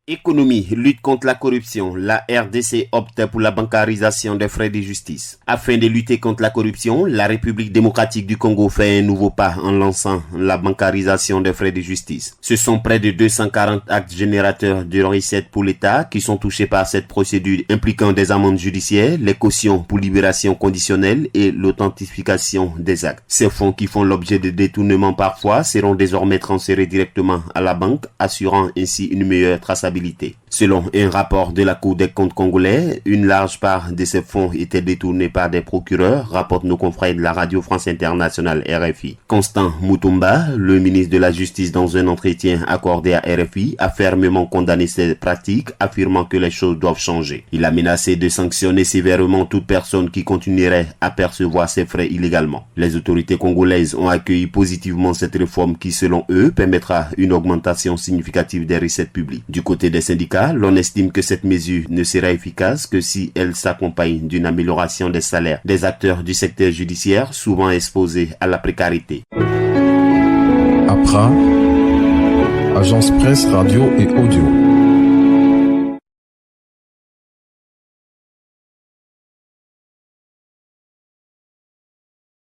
Économie, lutte contre la corruption. La RDC opte pour la bancarisation des frais de justice. Afin de lutter contre la corruption, la République démocratique du Congo fait un nouveau pas en lançant la bancarisation des frais de justice. Ce sont près de 240 actes générateurs de recettes pour l'État qui sont touchés par cette procédure impliquant des amendes judiciaires, les cautions pour libération conditionnelle et l'authentification des actes. Ces fonds qui font l'objet de détournements parfois seront désormais transférés directement à la banque, assurant ainsi une meilleure traçabilité. Selon un rapport de la Cour des comptes congolais, une large part de ces fonds étaient détournés par des procureurs, rapportent nos confrères de la Radio France Internationale RFI. Constant Mutumba, le ministre de la Justice, dans un entretien accordé à RFI, a fermement condamné ces pratiques, affirmant que les choses doivent changer. Il a menacé de sanctionner sévèrement toute personne qui continuerait à percevoir ces frais illégalement. Les autorités congolaises ont accueilli positivement cette réforme qui, selon eux, permettra une augmentation significative des recettes publiques. Du côté des syndicats, l'on estime que cette mesure ne sera efficace que si elle s'accompagne d'une amélioration des salaires des acteurs du secteur judiciaire, souvent exposés à la précarité. APRA, Agence Presse, Radio et Audio.